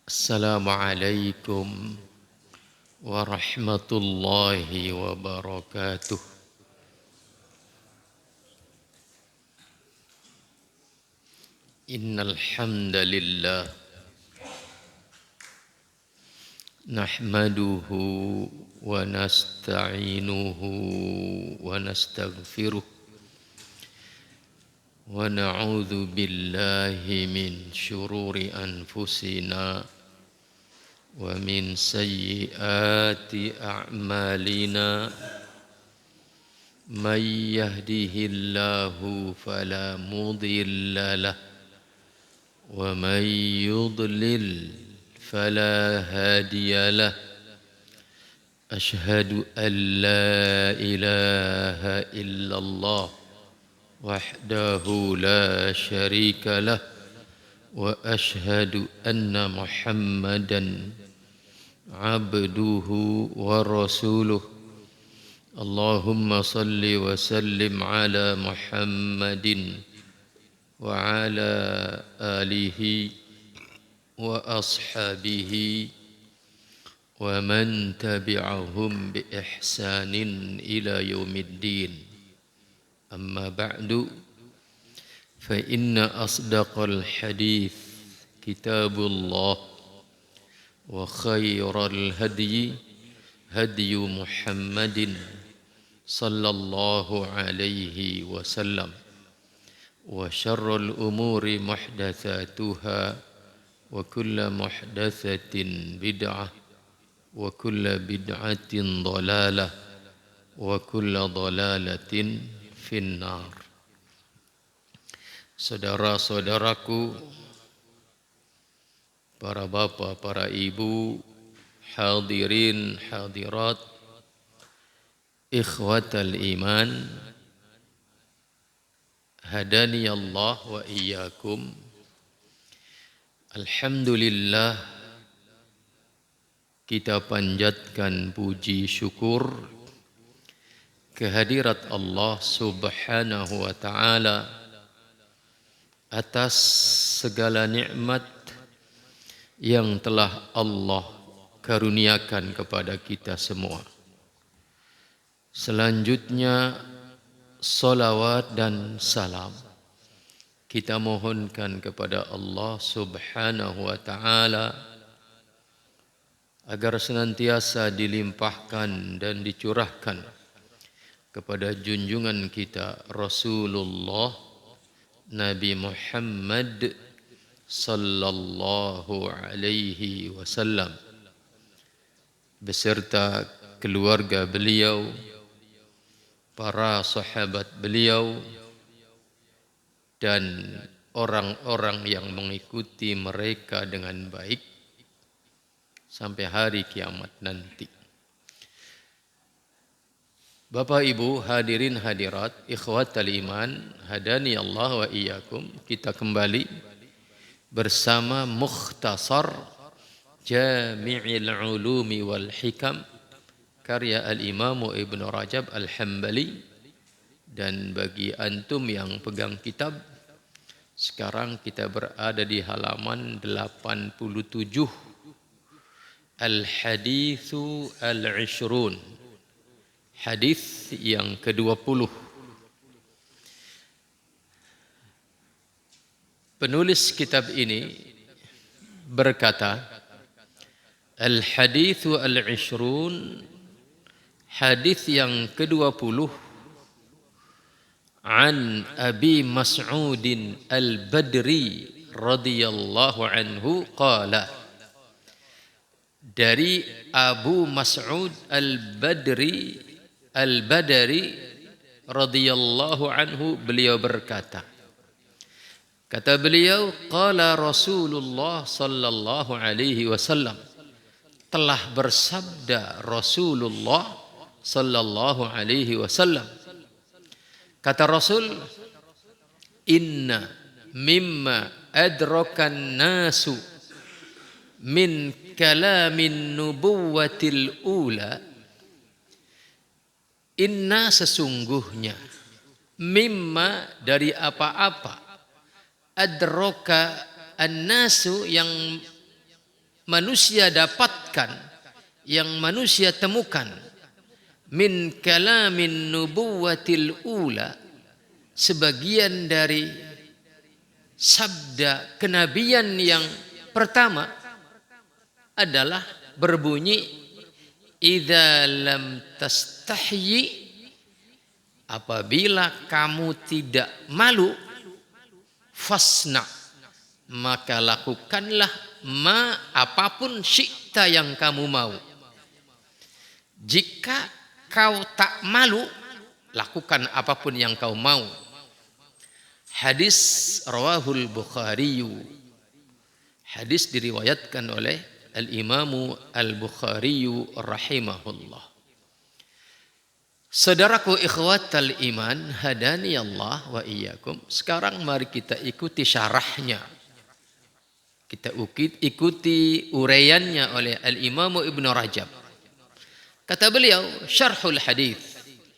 Assalamualaikum warahmatullahi wabarakatuh. Innal hamdalillah nahmaduhu wa nasta'inuhu wa nastaghfiruh wa na'udzu billahi min syururi anfusina wa min sayyiati a'malina may yahdihillahu fala mudilla lahu wa may yudlil fala hadiya lahu asyhadu an la ilaha illallah wahdahu la syarika lahu wa asyhadu anna muhammadan abduhu wa rasuluh. Allahumma salli wa sallim ala Muhammadin wa ala alihi wa ashabihi wa man tabi'ahum bi ihsanin ila yaumiddin. Amma ba'du, fa inna asdaqal hadith kitabullah wa khairal hadyi hadyu Muhammadin sallallahu alaihi wasallam wa syarrul umuri muhdatsatuha wa kullu muhdatsatin bid'ah wa kullu bid'atin dhalalah wa kullu dhalalatin finnar. Saudara-saudaraku, para bapak, para ibu, hadirin, hadirat, ikhwatal iman, hadani Allah wa iyyakum. Alhamdulillah, kita panjatkan puji syukur kehadirat Allah Subhanahu wa taala atas segala nikmat yang telah Allah karuniakan kepada kita semua. Selanjutnya salawat dan salam kita mohonkan kepada Allah Subhanahu wa taala agar senantiasa dilimpahkan dan dicurahkan kepada junjungan kita Rasulullah Nabi Muhammad sallallahu alaihi wasallam beserta keluarga beliau, para sahabat beliau dan orang-orang yang mengikuti mereka dengan baik sampai hari kiamat nanti. Bapak Ibu hadirin hadirat, ikhwatal iman, hadani Allah wa iyyakum. Kita kembali bersama Mukhtasar Jami'il Ulumi wal Hikam karya Al-Imam Ibn Rajab Al-Hambali. Dan bagi antum yang pegang kitab, sekarang kita berada di halaman 87, Al-Hadithu Al-Ishrun, hadis yang ke-20. Penulis kitab ini berkata, Al-Hadithu Al-Ishrun, hadis yang ke-20, an Abi Mas'udin Al-Badri radhiyallahu anhu qala, dari Abu Mas'ud Al-Badri radhiyallahu anhu, beliau berkata, kata beliau, qala Rasulullah sallallahu alaihi wasallam, telah bersabda Rasulullah sallallahu alaihi wasallam. Kata Rasul, inna mimma adrakan nasu min kalamin nubuwatil ula, inna sesungguhnya, mimma dari apa-apa, adraka an-nasu yang manusia dapatkan, yang manusia temukan min kalamin nubuwatil ula, sebagian dari sabda kenabian yang pertama adalah berbunyi idza lam tastahyi, apabila kamu tidak malu, fasna, maka lakukanlah ma, apapun syi'ta, yang kamu mau. Jika kau tak malu, lakukan apapun yang kau mau. Hadis rawahul Bukhari. Hadis diriwayatkan oleh Al-Imamu Al-Bukhari rahimahullah. Saudaraku ikhwatal iman, hadani Allah wa iyyakum. Sekarang mari kita ikuti syarahnya. Kita ikuti uraiannya oleh Al-Imamu Ibnu Rajab. Kata beliau, syarhul hadis.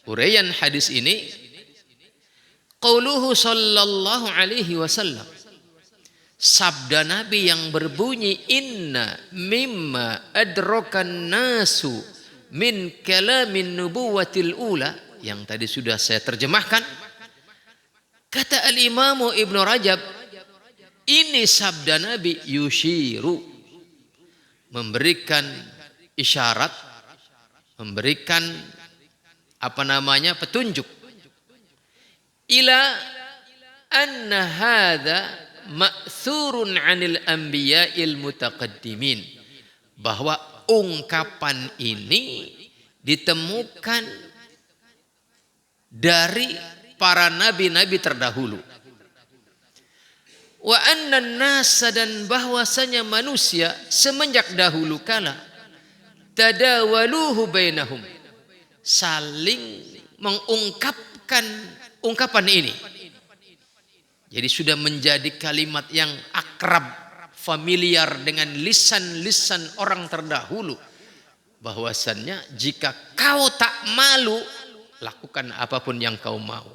Uraian hadis ini, qauluhu sallallahu alaihi wasallam. Sabda Nabi yang berbunyi inna mimma adrakan nasu min kalamin nubuwatil ula, yang tadi sudah saya terjemahkan. Kata Al-Imamu Ibnu Rajab, ini sabda Nabi yushiru, memberikan isyarat, memberikan petunjuk, ila anna hadza ma'thurun 'anil anbiya'il mutaqaddimin, bahwa ungkapan ini ditemukan dari para nabi-nabi terdahulu. Wa anna nasa, dan bahwasanya manusia semenjak dahulu kala tadawaluhu bainahum, saling mengungkapkan ungkapan ini. Jadi sudah menjadi kalimat yang akrab, familiar dengan lisan-lisan orang terdahulu, bahwasannya jika kau tak malu, lakukan apapun yang kau mau.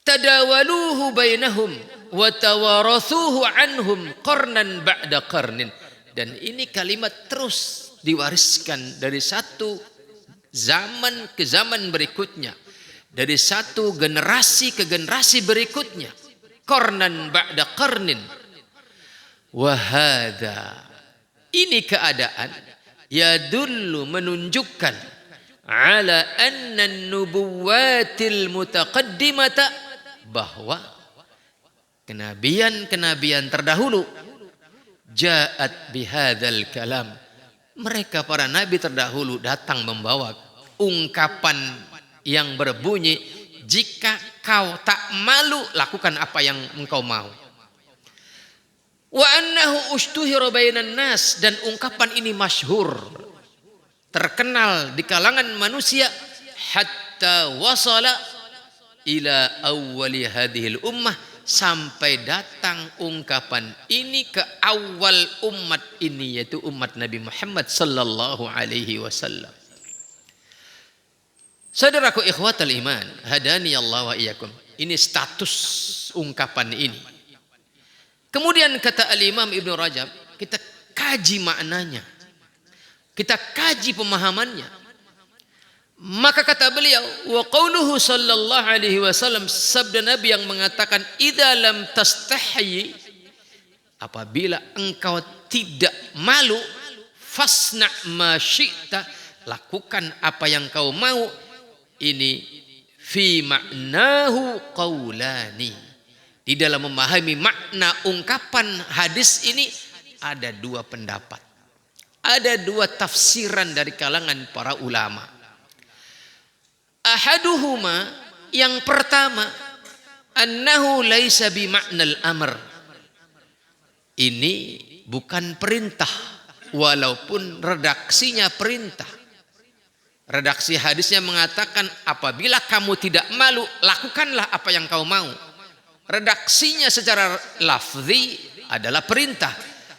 Tadawaluhu bainahum wa tawarathuhu anhum qarnan ba'da qarnin. Dan ini kalimat terus diwariskan dari satu zaman ke zaman berikutnya, dari satu generasi ke generasi berikutnya. Qarnan ba'da qarnin. Wa hadza, ini keadaan yadullu, menunjukkan, ala anna nubuwatil mutaqaddimata, bahwa kenabian-kenabian terdahulu ja'at bihadzal kalam, mereka para nabi terdahulu datang membawa ungkapan yang berbunyi jika kau tak malu, lakukan apa yang engkau mau. Wa annahu ushtuhira bainan nas, dan ungkapan ini masyhur, terkenal di kalangan manusia, hatta wasala ila awwali hadhil ummah, sampai datang ungkapan ini ke awal umat ini, yaitu umat Nabi Muhammad sallallahu alaihi wasallam. Saudaraku ikhwatal iman, hadani Allah wa iyyakum. Ini status ungkapan ini. Kemudian kata Al-Imam Ibnu Rajab, kita kaji maknanya, kita kaji pemahamannya. Maka kata beliau, wa qauluhu sallallahu alaihi wasallam, sabda Nabi yang mengatakan idza lam tastahyi, apabila engkau tidak malu, fasna ma syi'ta, lakukan apa yang kau mau. Ini fi ma'nahu qaulani, di dalam memahami makna ungkapan hadis ini ada dua pendapat, ada dua tafsiran dari kalangan para ulama. Ahaduhuma, yang pertama, annahu laisa bi ma'nal amr, ini bukan perintah, walaupun redaksinya perintah. Redaksi hadisnya mengatakan apabila kamu tidak malu, lakukanlah apa yang kau mau. Redaksinya secara lafzi adalah perintah,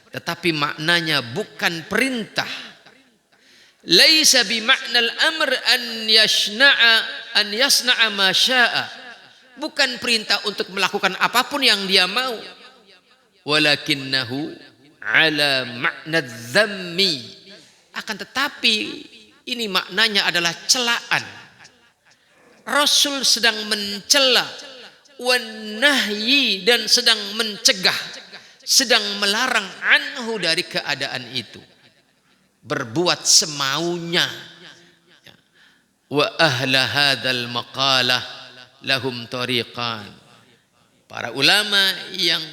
tetapi maknanya bukan perintah. Laisa bi ma'nal amr an yasna'a ma syaa, bukan perintah untuk melakukan apapun yang dia mau. Walakinnahu, ala makna dzammi, akan tetapi ini maknanya adalah celaan. Rasul sedang mencela, wan nahyi, dan sedang mencegah, sedang melarang anhu dari keadaan itu, berbuat semaunya. Wa ahla hadzal maqalah lahum tariqan. Para ulama yang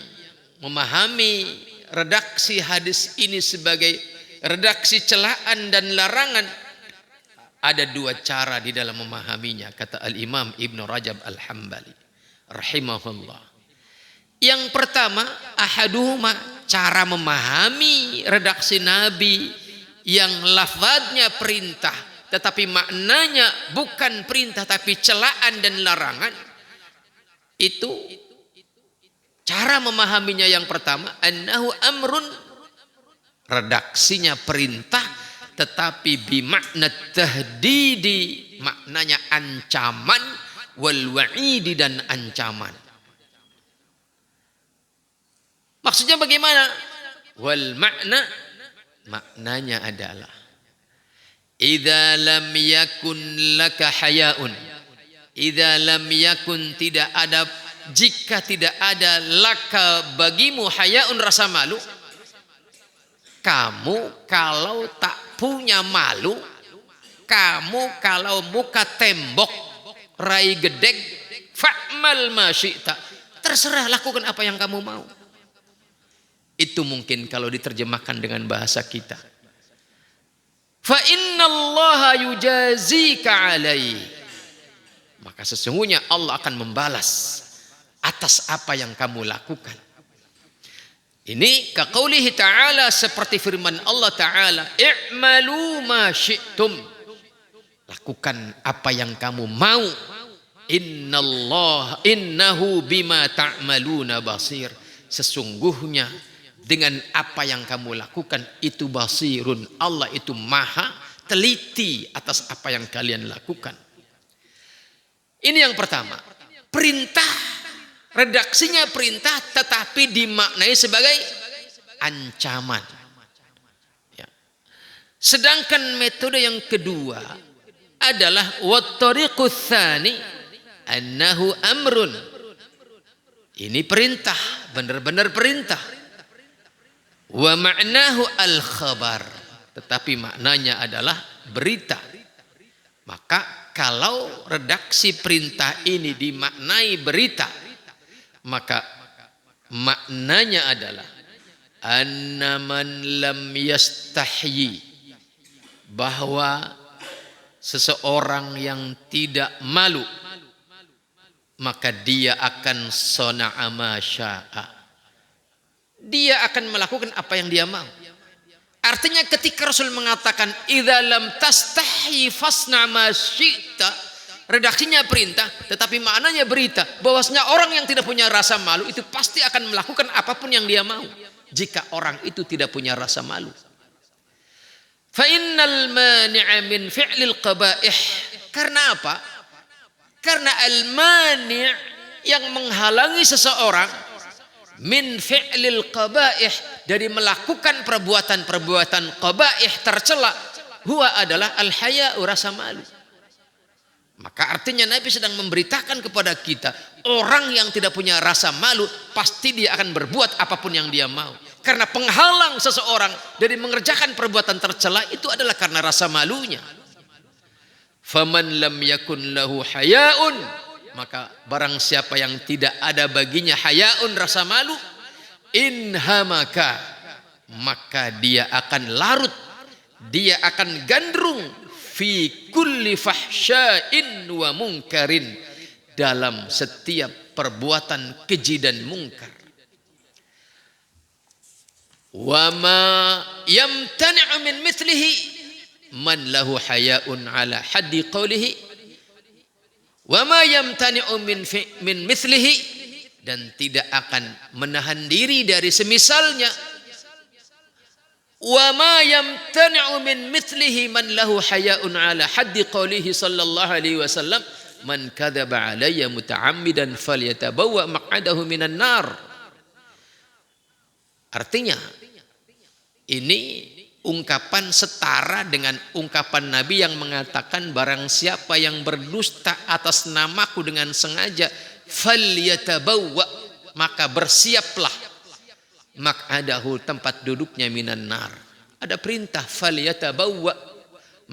memahami redaksi hadis ini sebagai redaksi celaan dan larangan, ada dua cara di dalam memahaminya, kata Al-Imam Ibnu Rajab Al-Hambali rahimahullah. Yang pertama, ahaduhuma, cara memahami redaksi Nabi yang lafadznya perintah tetapi maknanya bukan perintah tapi celaan dan larangan. Itu cara memahaminya yang pertama, annahu amrun, redaksinya perintah tetapi bimakna tahdidi, maknanya ancaman, wal wa'idi, dan ancaman. Maksudnya bagaimana? Wal makna, maknanya adalah idza lam yakun laka hayaun, idza lam yakun, tidak ada, jika tidak ada, laka, bagimu, hayaun, rasa malu, kamu kalau tak punya malu, kamu kalau muka tembok, rai gedeg, fa'mal ma syi'ta, terserah, lakukan apa yang kamu mau. Itu mungkin kalau diterjemahkan dengan bahasa kita. Fa innallaha yujazika alaihi, maka sesungguhnya Allah akan membalas atas apa yang kamu lakukan. Ini kaqaulihi ta'ala, seperti firman Allah ta'ala, i'malu ma syi'tum, lakukan apa yang kamu mau, innahu bima ta'maluna basir, sesungguhnya dengan apa yang kamu lakukan itu basirun, Allah itu maha teliti atas apa yang kalian lakukan. Ini yang pertama, perintah, redaksinya perintah tetapi dimaknai sebagai ancaman. Ya. Sedangkan metode yang kedua adalah wattariqus tsani annahu amrun. Ini perintah, benar-benar perintah. Wa ma'nahu al-khabar, tetapi maknanya adalah berita. Maka kalau redaksi perintah ini dimaknai berita, maka maknanya adalah anna man lam yastahyi, bahwa seseorang yang tidak malu maka dia akan sana'a ma syaa, dia akan melakukan apa yang dia mau. Artinya ketika Rasul mengatakan idza lam tastahi fasna ma syi'ta, redaksinya perintah tetapi maknanya berita, bahwasanya orang yang tidak punya rasa malu itu pasti akan melakukan apapun yang dia mau jika orang itu tidak punya rasa malu. Fa innal mani'a min fi'lil qaba'ih, karena apa? Karena al-mani' yang menghalangi seseorang min fi'lil qaba'ih, dari melakukan perbuatan-perbuatan qaba'ih, tercela, huwa adalah al-haya'u, rasa malu. Maka artinya Nabi sedang memberitakan kepada kita, orang yang tidak punya rasa malu pasti dia akan berbuat apapun yang dia mau. Karena penghalang seseorang dari mengerjakan perbuatan tercela itu adalah karena rasa malunya. Faman lam yakun lahu haya'un, maka barang siapa yang tidak ada baginya hayaun, rasa malu, inhamaka, maka dia akan larut, dia akan gandrung fi kulli fahsya'in wa munkarin, dalam setiap perbuatan keji dan mungkar. Wa ma yamtani'u min mithlihi man lahu haya'un ala haddi qawlihi, wa ma yamtani'u min mithlihi, dan tidak akan menahan diri dari semisalnya. Wa ma yamtani'u min mithlihi man lahu haya'un ala haddi qawlihi sallallahu alaihi wasallam, man kadzaba alayya muta'ammidan falyatabawwa maq'adahu minan nar. Artinya Ini ungkapan setara dengan ungkapan Nabi yang mengatakan barang siapa yang berdusta atas namaku dengan sengaja falyatabawwa, maka bersiaplah maq'adahu, tempat duduknya minan nar. Ada perintah falyatabawwa,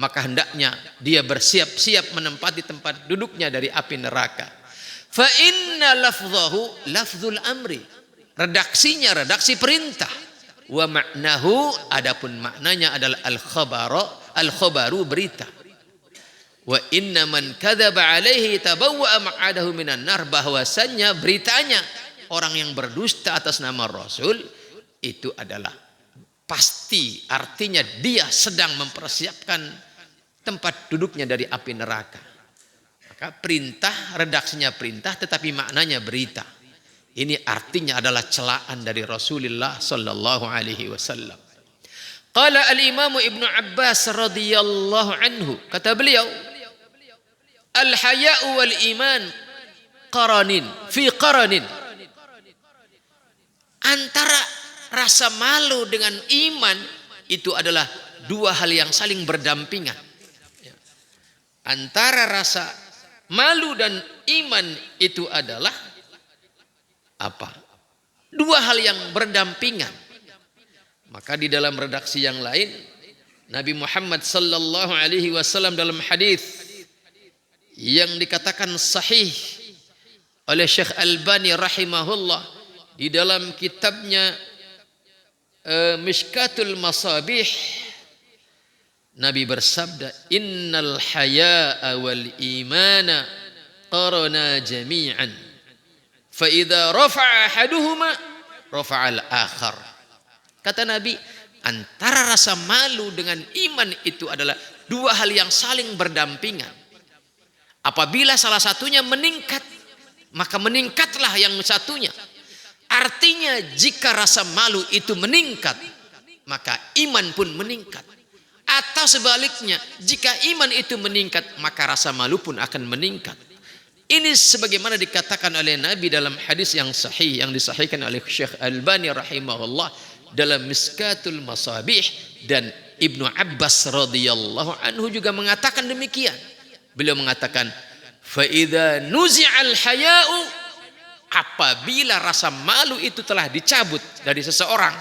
maka hendaknya dia bersiap-siap menempati tempat duduknya dari api neraka. Fa inna lafzahu lafzul amri, redaksinya redaksi perintah. Wa ma'nahu, adapun maknanya adalah al-khabaru berita. Wa inna man kadzaba alaihi tabawwa maq'adahu minan nar, bahwasannya beritanya orang yang berdusta atas nama Rasul itu adalah pasti, artinya dia sedang mempersiapkan tempat duduknya dari api neraka. Maka perintah, redaksinya perintah tetapi maknanya berita. Ini artinya adalah celaan dari Rasulullah sallallahu alaihi wasallam. Qala al-Imam Ibnu Abbas radhiyallahu anhu, kata beliau, al-haya'u wal iman qaranin fi qaranin. Antara rasa malu dengan iman itu adalah dua hal yang saling berdampingan. Antara rasa malu dan iman itu adalah apa? Dua hal yang berdampingan. Maka di dalam redaksi yang lain, Nabi Muhammad sallallahu alaihi wasallam dalam hadis yang dikatakan sahih oleh Syekh Albani rahimahullah di dalam kitabnya Mishkatul Masabih, Nabi bersabda, innal haya'a wal imana qarana jami'an fa idza rafa'a ahaduhuma rafa'al akhar. Kata Nabi, antara rasa malu dengan iman itu adalah dua hal yang saling berdampingan. Apabila salah satunya meningkat, maka meningkatlah yang satunya. Artinya jika rasa malu itu meningkat, maka iman pun meningkat. Atau sebaliknya, jika iman itu meningkat, maka rasa malu pun akan meningkat. Ini sebagaimana dikatakan oleh Nabi dalam hadis yang sahih yang disahihkan oleh Syekh Albani rahimahullah dalam Miskatul Masabih, dan Ibnu Abbas radhiyallahu anhu juga mengatakan demikian. Beliau mengatakan, fa idza nuzi'al haya'u, apabila rasa malu itu telah dicabut dari seseorang,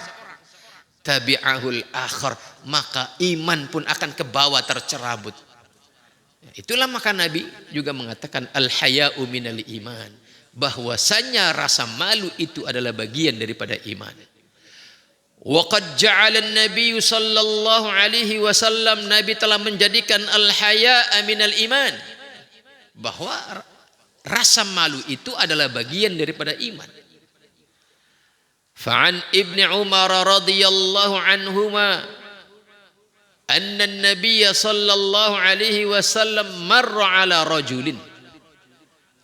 tabi'ahul akhar, maka iman pun akan ke bawah tercerabut. Itulah maka Nabi juga mengatakan al-haya'u minal iman, bahwasanya rasa malu itu adalah bagian daripada iman. Wa qad ja'ala an-nabiy sallallahu alaihi wasallam, Nabi telah menjadikan al-haya'a minal iman, bahwa rasa malu itu adalah bagian daripada iman. Fa'an Ibnu Umar radhiyallahu anhuma anna an-nabiy sallallahu alaihi wasallam marra ala rajulin.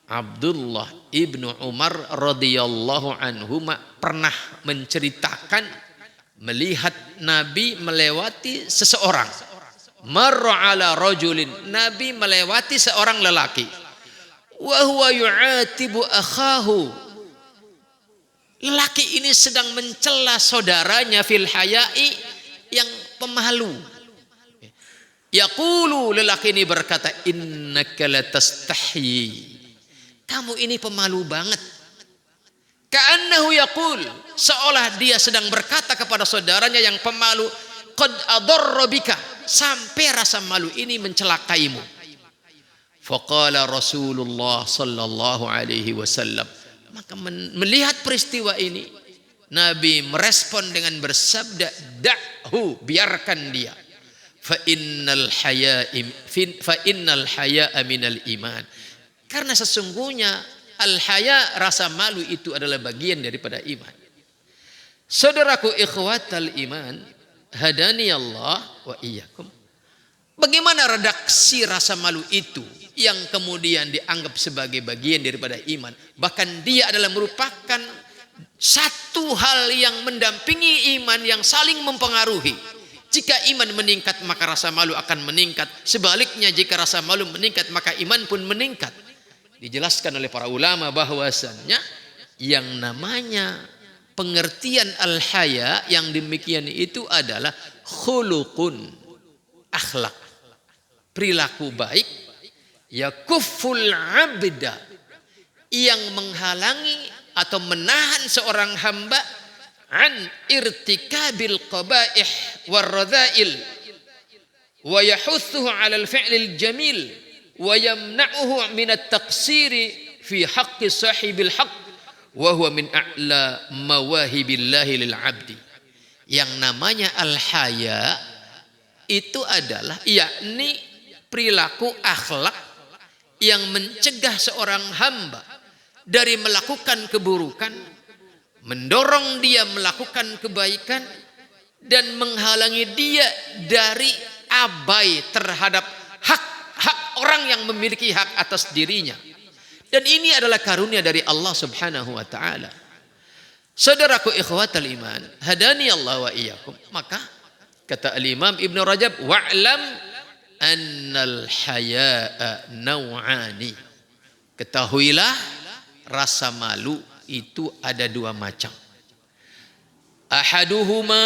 Abdullah ibnu Umar radhiyallahu anhuma pernah menceritakan melihat Nabi melewati seseorang. Marra ala rajulin, Nabi melewati seorang lelaki. Wa huwa yu'atibu akhahu, lelaki ini sedang mencela saudaranya fil haya'i, yang pemalu. Yaqulu, lelaki ini berkata, innaka latastahyi, kamu ini pemalu banget. Ka'annahu yaqul, seolah dia sedang berkata kepada saudaranya yang pemalu, qad adarra bika, sampai rasa malu ini mencelakaimu. Faqala Rasulullah sallallahu alaihi wasallam, maka melihat peristiwa ini Nabi merespon dengan bersabda, da'hu, biarkan dia. Fa innal haya'a minal iman, karena sesungguhnya al-haya, rasa malu itu adalah bagian daripada iman. Saudaraku ikhwatal iman, hadani Allah wa iyyakum. Bagaimana redaksi rasa malu itu yang kemudian dianggap sebagai bagian daripada iman, bahkan dia adalah merupakan satu hal yang mendampingi iman, yang saling mempengaruhi. Jika iman meningkat, maka rasa malu akan meningkat. Sebaliknya, jika rasa malu meningkat, maka iman pun meningkat. Dijelaskan oleh para ulama bahwasannya yang namanya pengertian al-haya yang demikian itu adalah khuluqun, akhlak, perilaku baik, yakufful abda, yang menghalangi atau menahan seorang hamba an irtikabil qabaih warradha'il wa yahuthuhu 'ala al-fi'lil jamil wa yamna'uhu min at-taqsiri fi haqqi sahibil haqq wa huwa min a'la mawahibillahi lil 'abdi. Yang namanya al-haya itu adalah yakni perilaku akhlak yang mencegah seorang hamba dari melakukan keburukan, mendorong dia melakukan kebaikan, dan menghalangi dia dari abai terhadap hak-hak orang yang memiliki hak atas dirinya. Dan ini adalah karunia dari Allah Subhanahu wa taala. Saudaraku ikhwatal iman, hadani Allah wa iyyakum. Maka kata al-Imam Ibn Rajab, wa'lam annal haya'a naw'ani. Ketahuilah rasa malu itu ada dua macam. Ahaduhuma,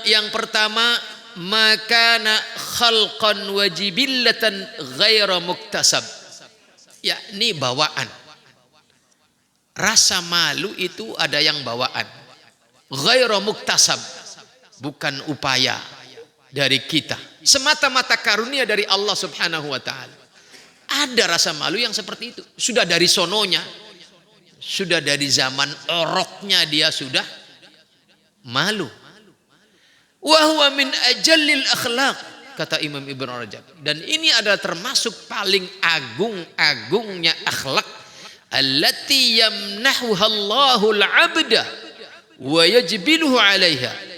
yang pertama, makana khalqan wajibillatan ghaira muktasab, yakni bawaan. Rasa malu itu ada yang bawaan, ghaira muktasab, bukan upaya dari kita, semata-mata karunia dari Allah Subhanahu wa taala. Ada rasa malu yang seperti itu, sudah dari sononya, sudah dari zaman oroknya dia sudah malu. Wa huwa min ajallil akhlaq, kata Imam Ibn Rajab, dan ini adalah termasuk paling agung-agungnya akhlak, allati yamnahuha Allahul 'abda wa yajbiluhu 'alaiha.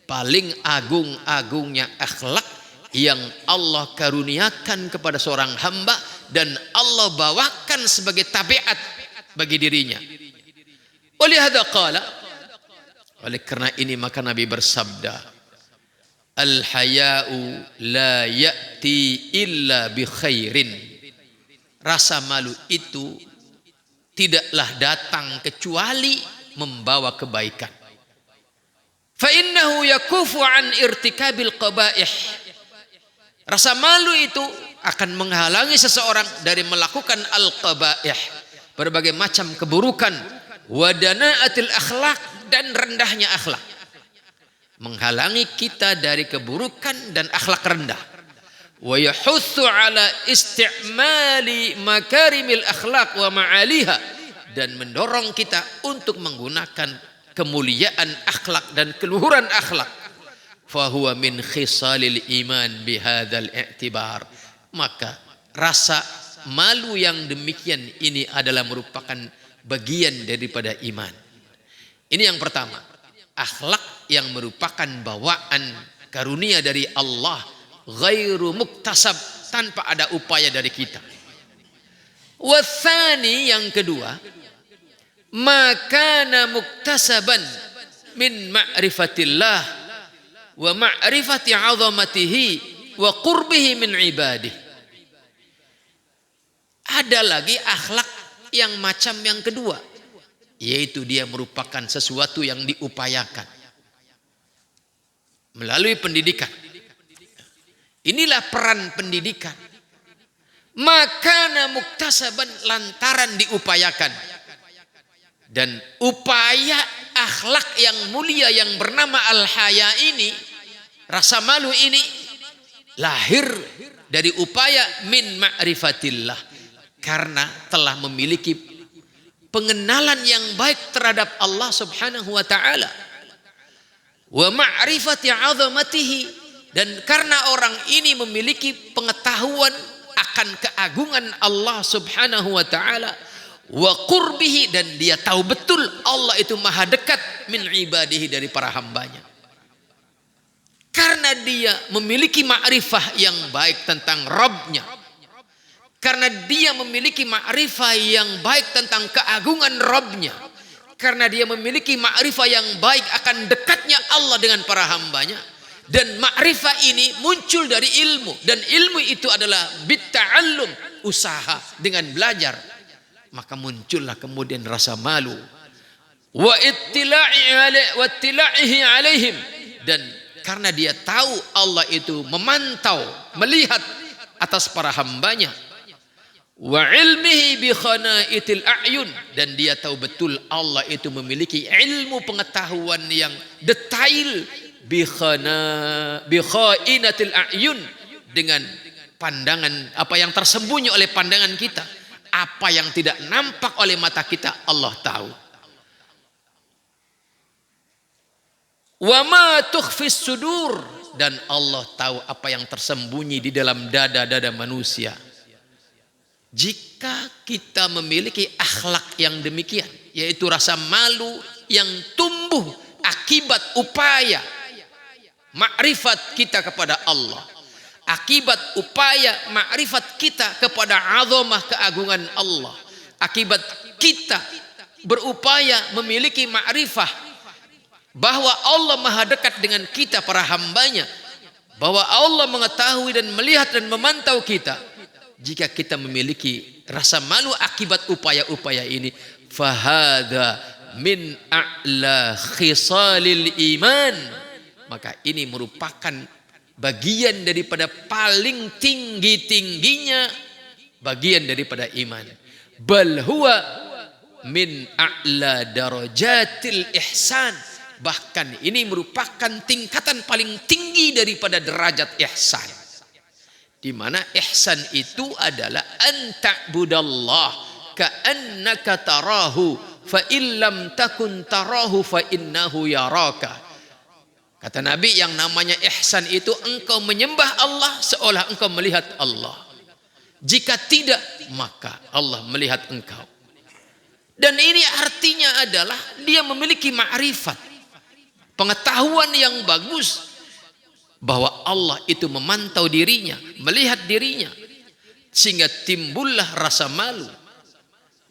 Paling agung-agungnya akhlak yang Allah karuniakan kepada seorang hamba dan Allah bawakan sebagai tabiat bagi dirinya. Oleh hadza qala, oleh karena ini maka Nabi bersabda, al-haya'u la ya'ti illa bi khairin. Rasa malu itu tidaklah datang kecuali membawa kebaikan. Fa innahu yakufu an irtikabil qabaih. Rasa malu itu akan menghalangi seseorang dari melakukan al-qabaih, berbagai macam keburukan, wa dana'atil akhlak, dan rendahnya akhlak. Menghalangi kita dari keburukan dan akhlak rendah. Wa yahutsu ala istimali makarimil akhlak wa ma'aliha, dan mendorong kita untuk menggunakan kemuliaan akhlak dan keluhuran akhlak. Fahuwa min khisalil iman bihadzal i'tibar. Maka rasa malu yang demikian ini adalah merupakan bagian daripada iman. Ini yang pertama, akhlak yang merupakan bawaan karunia dari Allah, ghairu muktasab, tanpa ada upaya dari kita. Watsani, yang kedua, makana muktasaban min ma'rifatillah wa ma'rifati 'azamatihi wa qurbihi min ibadihi. Ada lagi akhlak yang macam yang kedua, yaitu dia merupakan sesuatu yang diupayakan melalui pendidikan. Inilah peran pendidikan. Makana muktasaban, lantaran diupayakan. Dan upaya akhlak yang mulia yang bernama al-haya ini, rasa malu ini, lahir dari upaya min ma'rifatillah, karena telah memiliki pengenalan yang baik terhadap Allah Subhanahu wa taala, wa ma'rifati 'azamatihi, dan karena orang ini memiliki pengetahuan akan keagungan Allah Subhanahu wa taala, wa qurbihi, dan dia tahu betul Allah itu maha dekat min ibadihi, dari para hambanya. Karena dia memiliki ma'rifah yang baik tentang Rabbnya, karena dia memiliki ma'rifah yang baik tentang keagungan Rabbnya, karena dia memiliki ma'rifah yang baik akan dekatnya Allah dengan para hambanya, dan ma'rifah ini muncul dari ilmu, dan ilmu itu adalah bitta'allum, usaha dengan belajar. Maka muncullah kemudian rasa malu. wa ittila'ihi alaihim, dan karena dia tahu Allah itu memantau, melihat atas para hambanya. Wa ilmihi bi khanaitil a'yun, dan dia tahu betul Allah itu memiliki ilmu pengetahuan yang detail bi khainatil a'yun, dengan pandangan apa yang tersembunyi oleh pandangan kita, apa yang tidak nampak oleh mata kita, Allah tahu. Wa ma tukhfis sudur, dan Allah tahu apa yang tersembunyi di dalam dada-dada manusia. Jika kita memiliki akhlak yang demikian, yaitu rasa malu yang tumbuh akibat upaya makrifat kita kepada Allah, akibat upaya makrifat kita kepada azamah keagungan Allah, akibat kita berupaya memiliki makrifah bahwa Allah maha dekat dengan kita para hambanya, bahwa Allah mengetahui dan melihat dan memantau kita. Jika kita memiliki rasa malu akibat upaya-upaya ini, fahada min a'la khisalil iman, maka ini merupakan bagian daripada paling tinggi-tingginya bagian daripada iman. Bal huwa min a'la darajatil ihsan, bahkan ini merupakan tingkatan paling tinggi daripada derajat ihsan, di mana ihsan itu adalah anta'budallah ka'annaka tarahu fa illam takun tarahu fa innahu yaraka. Kata Nabi, yang namanya ihsan itu engkau menyembah Allah seolah engkau melihat Allah. Jika tidak, maka Allah melihat engkau. Dan ini artinya adalah dia memiliki ma'rifat, pengetahuan yang bagus, bahwa Allah itu memantau dirinya, melihat dirinya, sehingga timbullah rasa malu.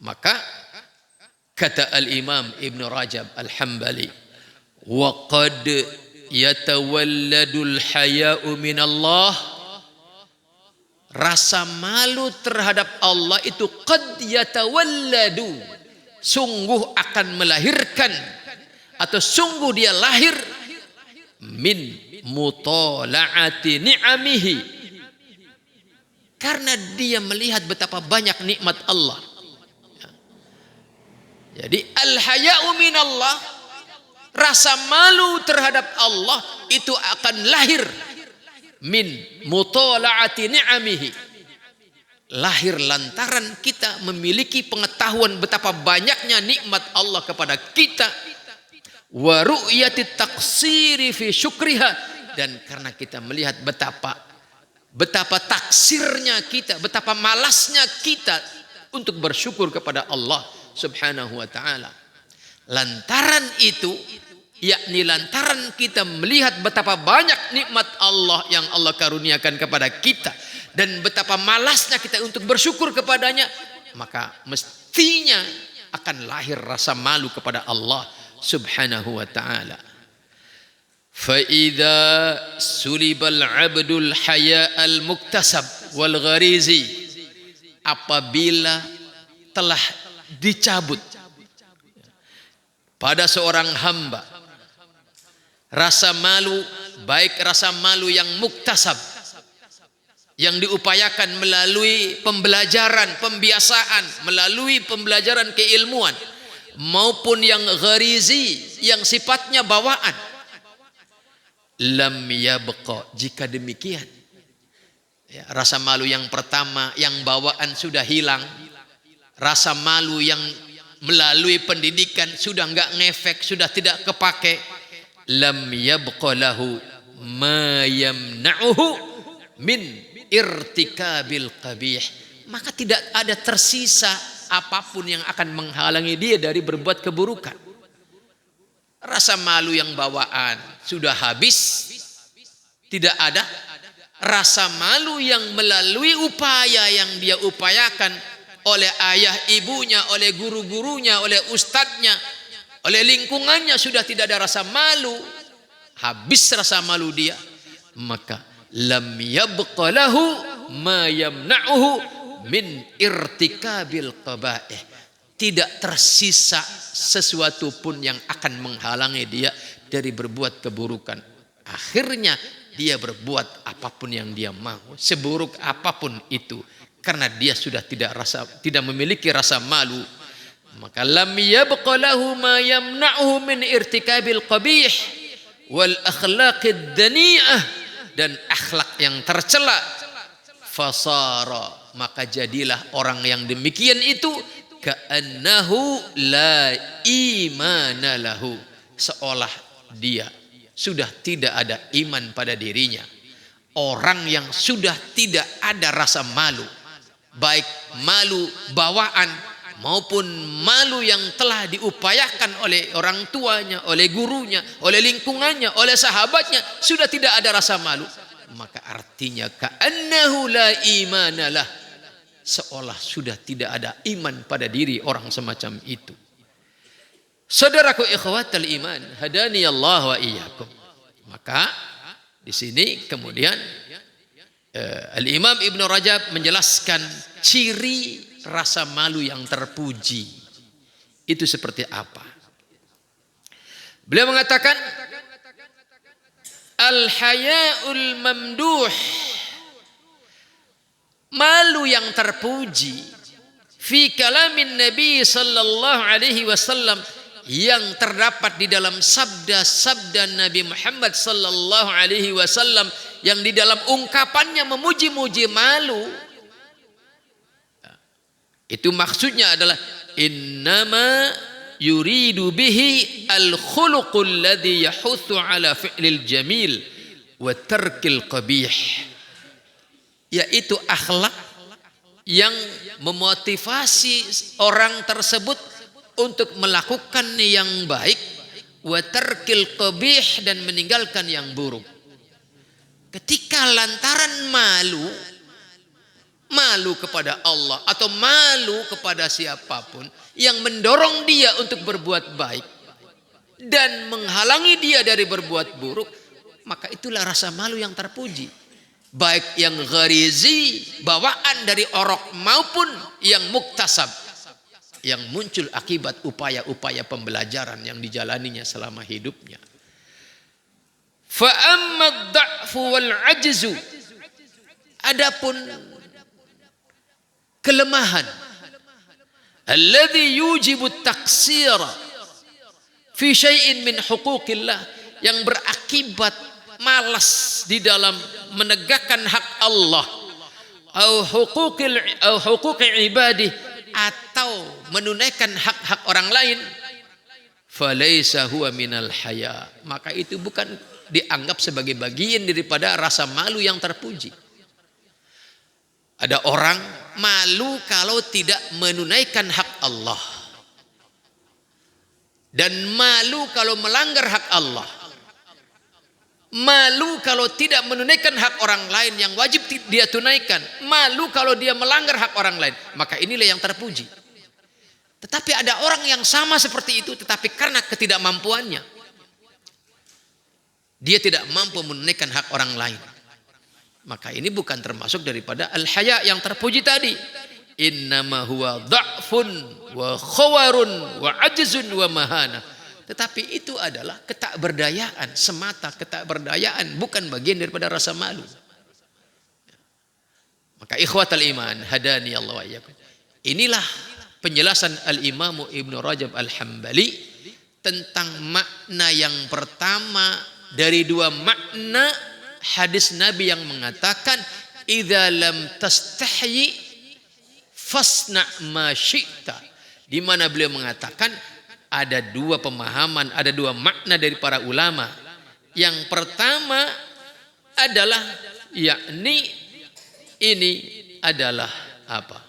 Maka kata Al-Imam Ibn Rajab Al-Hambali, wa qad yatawalladul haya'u minallah, rasa malu terhadap Allah itu qad yatawalladu, sungguh akan melahirkan, atau sungguh dia lahir min mutala'ati ni'amihi, karena dia melihat betapa banyak nikmat Allah. Jadi al-haya'u minallah, rasa malu terhadap Allah itu akan lahir min mutala'ati ni'amihi, lahir lantaran kita memiliki pengetahuan betapa banyaknya nikmat Allah kepada kita, wa ru'yati taqsiri fi syukriha, dan karena kita melihat betapa taksirnya kita, betapa malasnya kita untuk bersyukur kepada Allah Subhanahu wa taala. Lantaran itu, yakni lantaran kita melihat betapa banyak nikmat Allah yang Allah karuniakan kepada kita dan betapa malasnya kita untuk bersyukur kepadanya, maka mestinya akan lahir rasa malu kepada Allah Subhanahu wa ta'ala. Fa idza sulibal 'abdul haya'al muktasab wal gharizi, apabila telah dicabut pada seorang hamba rasa malu, baik rasa malu yang muktasab, yang diupayakan melalui pembelajaran, pembiasaan, melalui pembelajaran keilmuan, maupun yang gharizi, yang sifatnya bawaan. Lam yabqa, jika demikian, ya, rasa malu yang pertama yang bawaan sudah hilang, rasa malu yang melalui pendidikan sudah enggak ngefek, sudah tidak kepake, lam yabqa lahu ma yamna'uhu min irtikabil qabih, maka tidak ada tersisa apapun yang akan menghalangi dia dari berbuat keburukan. Rasa malu yang bawaan sudah habis, tidak ada. Rasa malu yang melalui upaya yang dia upayakan oleh ayah ibunya, oleh guru-gurunya, oleh ustadznya, oleh lingkungannya, sudah tidak ada rasa malu, habis rasa malu dia, maka lam yabqa lahu ma yamna'uhu min irtikabil qaba'ih, tidak tersisa sesuatu pun yang akan menghalangi dia dari berbuat keburukan. Akhirnya dia berbuat apapun yang dia mau, seburuk apapun itu, karena dia sudah tidak memiliki rasa malu. Maka lam yabqa lahu ma yamna'uhu min irtikabil qabih wal akhlaqid dani'ah, dan akhlak yang tercela. Fasara, maka jadilah orang yang demikian itu ka'annahu la imana lahu, seolah dia sudah tidak ada iman pada dirinya. Orang yang sudah tidak ada rasa malu, baik malu bawaan maupun malu yang telah diupayakan oleh orang tuanya, oleh gurunya, oleh lingkungannya, oleh sahabatnya, sudah tidak ada rasa malu, maka artinya ka'annahu la imanalah, seolah sudah tidak ada iman pada diri orang semacam itu. Saudaraku ikhwatal iman, hadani Allah wa iyyakum. Maka di sini kemudian Al-Imam Ibn Rajab menjelaskan ciri rasa malu yang terpuji itu seperti apa. Beliau mengatakan al-haya'ul mamduh, malu yang terpuji fi kalamin Nabi sallallahu alaihi wasallam, yang terdapat di dalam sabda-sabda Nabi Muhammad sallallahu alaihi wasallam, yang di dalam ungkapannya memuji-muji malu. Itu maksudnya adalah innama yuridu bihi al-khuluqul ladzi yahutsu ala fi'lil jamil wa tarkil qabih, yaitu akhlak yang memotivasi orang tersebut untuk melakukan yang baik, wa tarkil qabih, dan meninggalkan yang buruk. Ketika lantaran malu kepada Allah atau malu kepada siapapun yang mendorong dia untuk berbuat baik dan menghalangi dia dari berbuat buruk, maka itulah rasa malu yang terpuji, baik yang gharizi, bawaan dari orok, maupun yang muktasab, yang muncul akibat upaya-upaya pembelajaran yang dijalaninya selama hidupnya. Fa amma ad-dha'fu wal 'ajzu, adapun kelemahan alladhi yujibu at-taqsira fi syai'in min huquqillah, yang berakibat malas di dalam menegakkan hak Allah, au huquqi ibadih, atau menunaikan hak-hak orang lain, falaisa huwa minal haya, maka itu bukan dianggap sebagai bagian daripada rasa malu yang terpuji. Ada orang malu kalau tidak menunaikan hak Allah, dan malu kalau melanggar hak Allah, malu kalau tidak menunaikan hak orang lain yang wajib dia tunaikan, malu kalau dia melanggar hak orang lain, maka inilah yang terpuji. Tetapi ada orang yang sama seperti itu, tetapi karena ketidakmampuannya, dia tidak mampu menunaikan hak orang lain, maka ini bukan termasuk daripada al-haya yang terpuji tadi. Innama huwa dha'fun wa khawarun wa ajzun wa mahana. Tetapi itu adalah ketakberdayaan semata, ketakberdayaan, bukan bagian daripada rasa malu. Maka ikhwatal iman, hadani Allah wa iyyakum. Inilah penjelasan Al-Imam Ibn Rajab Al-Hambali tentang makna yang pertama dari dua makna hadis Nabi yang mengatakan idza lam tastahyi fasna ma syi'ta, di mana beliau mengatakan ada dua pemahaman, ada dua makna dari para ulama. Yang pertama adalah yakni ini adalah apa?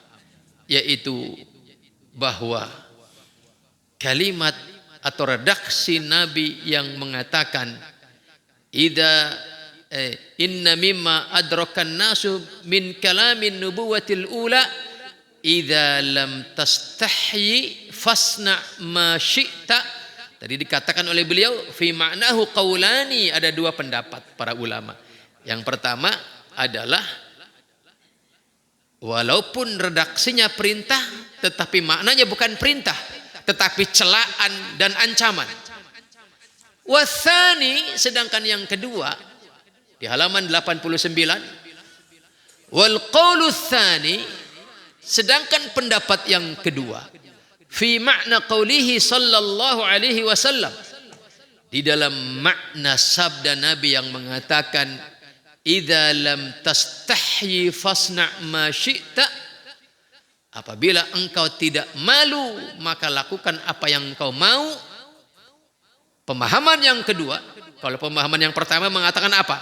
Yaitu bahwa kalimat atau redaksi Nabi yang mengatakan inna mimma adrakan nasu min kalamin nubuwatil ula idza lam tastahyi fasna ma syi'ta. Tadi dikatakan oleh beliau fi ma'nahu qaulani, ada dua pendapat para ulama. Yang pertama adalah Walaupun redaksinya perintah, tetapi maknanya bukan perintah, tetapi celaan dan ancaman. Wathani, sedangkan yang kedua di halaman 89, wal qaulu tsani, sedangkan pendapat yang kedua, fi makna qaulihi sallallahu alaihi wasallam, di dalam makna sabda Nabi yang mengatakan, idza lam tastahyi fasna ma syi'ta, apabila engkau tidak malu maka lakukan apa yang engkau mau. Pemahaman yang kedua, kalau pemahaman yang pertama mengatakan apa?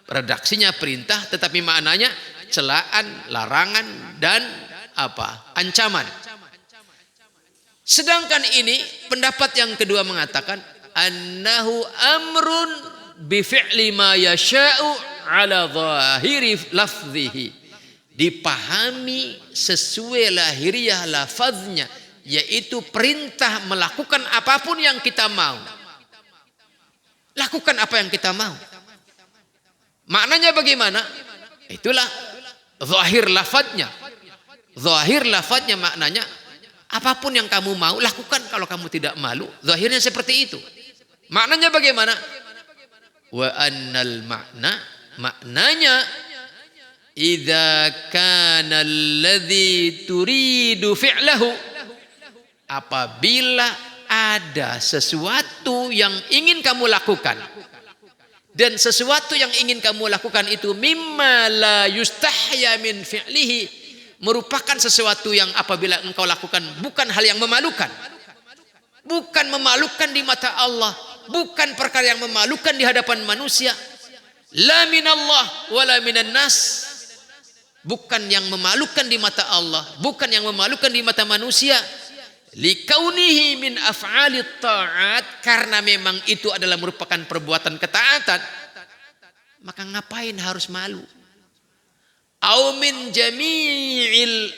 Redaksinya perintah tetapi maknanya celaan, larangan dan apa? Ancaman. Sedangkan ini pendapat yang kedua mengatakan annahu amrun bi fi'li ma yasha'u ala zahiri lafzihi, dipahami sesuai lahiriah lafaznya, yaitu perintah melakukan apapun yang kita mau. Lakukan apa yang kita mau. Maknanya bagaimana? Itulah zahir lafadznya. Zahir lafadznya maknanya apapun yang kamu mau lakukan kalau kamu tidak malu. Zahirnya seperti itu. Maknanya bagaimana? Wa annal maknanya idza kana alladhi turidu fi'lahu, apabila ada sesuatu yang ingin kamu lakukan dan sesuatu yang ingin kamu lakukan itu mimma la yustahya min fi'lihi, merupakan sesuatu yang apabila engkau lakukan bukan hal yang memalukan, bukan memalukan di mata Allah, bukan perkara yang memalukan di hadapan manusia, la minallah wala minan nas, bukan yang memalukan di mata Allah, bukan yang memalukan di mata manusia, likaunihi min af'alit ta'at, karena memang itu adalah merupakan perbuatan ketaatan, maka ngapain harus malu? Au min jamilil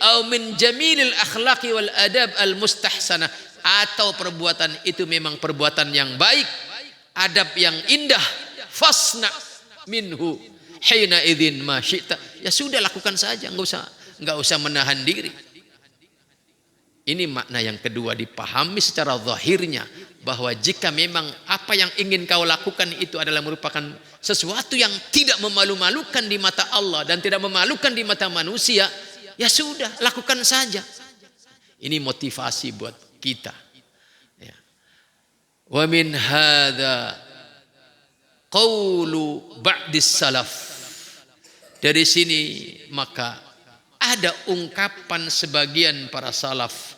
akhlaqi wal adab al mustahsanah, atau perbuatan itu memang perbuatan yang baik, adab yang indah, fasna minhu hina idzin ma syi'ta, ya sudah lakukan saja, enggak usah menahan diri. Ini makna yang kedua, dipahami secara zahirnya bahwa jika memang apa yang ingin kau lakukan itu adalah merupakan sesuatu yang tidak memalu-malukan di mata Allah dan tidak memalukan di mata manusia, ya sudah lakukan saja. Ini motivasi buat kita. Ya. Wa min hadza qaulu ba'dis salaf. Dari sini maka ada ungkapan sebagian para salaf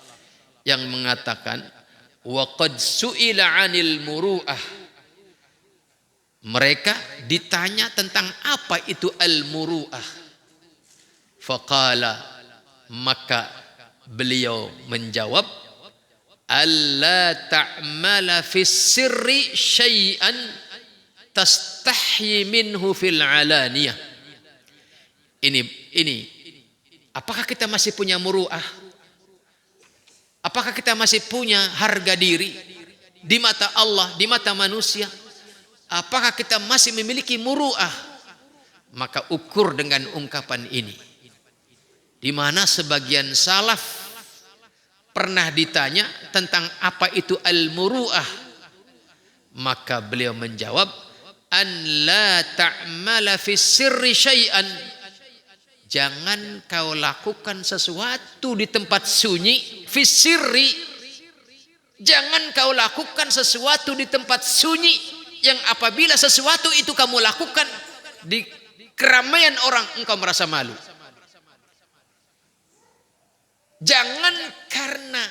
yang mengatakan wa qad su'ila 'anil muru'ah. Mereka ditanya tentang apa itu al-muru'ah. Faqala, maka beliau menjawab, alla ta'mala fis sirri syai'an tastahyi minhu fil 'alaniyah. Ini apakah kita masih punya muru'ah? Apakah kita masih punya harga diri di mata Allah, di mata manusia? Apakah kita masih memiliki muru'ah? Maka ukur dengan ungkapan ini. Di mana sebagian salaf pernah ditanya tentang apa itu al-muru'ah. Maka beliau menjawab, an la ta'mala fis sirri syai'an. Jangan kau lakukan sesuatu di tempat sunyi, fisirri. Jangan kau lakukan sesuatu di tempat sunyi yang apabila sesuatu itu kamu lakukan di keramaian orang engkau merasa malu. Jangan karena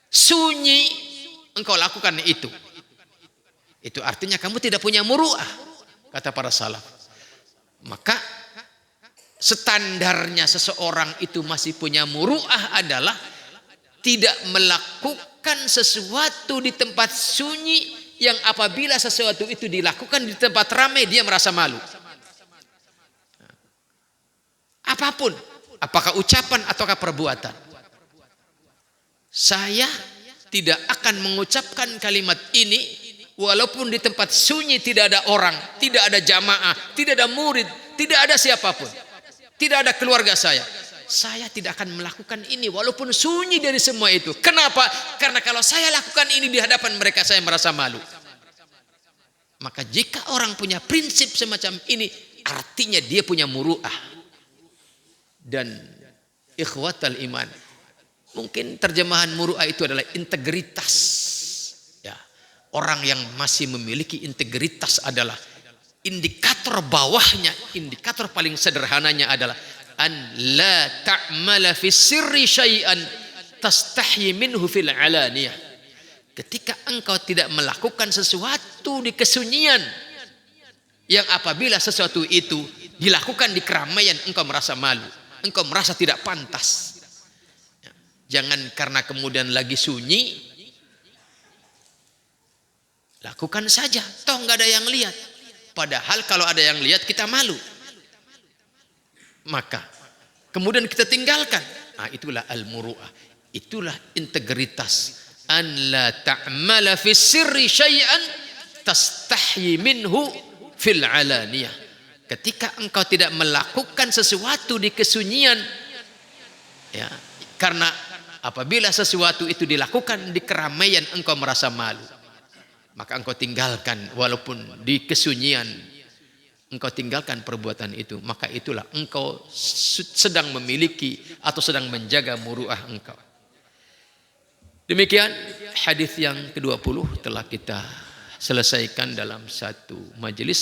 sunyi engkau lakukan itu. Itu artinya kamu tidak punya muru'ah, kata para salaf. Maka standarnya seseorang itu masih punya muru'ah adalah tidak melakukan sesuatu di tempat sunyi yang apabila sesuatu itu dilakukan di tempat ramai dia merasa malu. Apapun, apakah ucapan ataukah perbuatan. Saya tidak akan mengucapkan kalimat ini walaupun di tempat sunyi tidak ada orang, tidak ada jamaah, tidak ada murid, tidak ada siapapun. Tidak ada keluarga saya. saya tidak akan melakukan ini walaupun sunyi dari semua itu. Kenapa? Karena kalau saya lakukan ini di hadapan mereka saya merasa malu. Maka jika orang punya prinsip semacam ini, artinya dia punya muru'ah. Dan ikhwatal iman, mungkin terjemahan muru'ah itu adalah integritas. Ya, orang yang masih memiliki integritas adalah indikator bawahnya, indikator paling sederhananya adalah an la ta'mala fi sirri syai'an tastahyi minhu fil alaniyah. Ketika engkau tidak melakukan sesuatu di kesunyian, yang apabila sesuatu itu dilakukan di keramaian engkau merasa malu, engkau merasa tidak pantas. Jangan karena kemudian lagi sunyi, lakukan saja, toh nggak ada yang lihat. Padahal kalau ada yang lihat kita malu. Maka kemudian kita tinggalkan. Nah, itulah al-muru'ah. Itulah integritas. An la ta'mala fi sirri syai'an tastahyi minhu fil alaniyah. Ketika engkau tidak melakukan sesuatu di kesunyian, ya, karena apabila sesuatu itu dilakukan di keramaian engkau merasa malu, maka engkau tinggalkan walaupun di kesunyian. Engkau tinggalkan perbuatan itu, maka itulah engkau sedang memiliki atau sedang menjaga muru'ah engkau. Demikian hadis yang ke-20 telah kita selesaikan dalam satu majelis.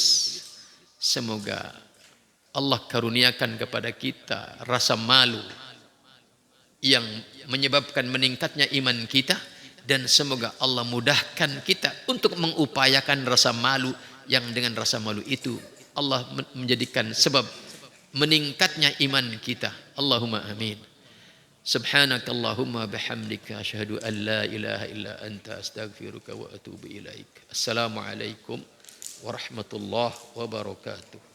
Semoga Allah karuniakan kepada kita rasa malu yang menyebabkan meningkatnya iman kita, dan semoga Allah mudahkan kita untuk mengupayakan rasa malu, yang dengan rasa malu itu Allah menjadikan sebab meningkatnya iman kita. Allahumma amin. Subhanakallahumma bihamdika asyhadu an la ilaha illa anta astaghfiruka wa atubu ilaik. Assalamualaikum warahmatullahi wabarakatuh.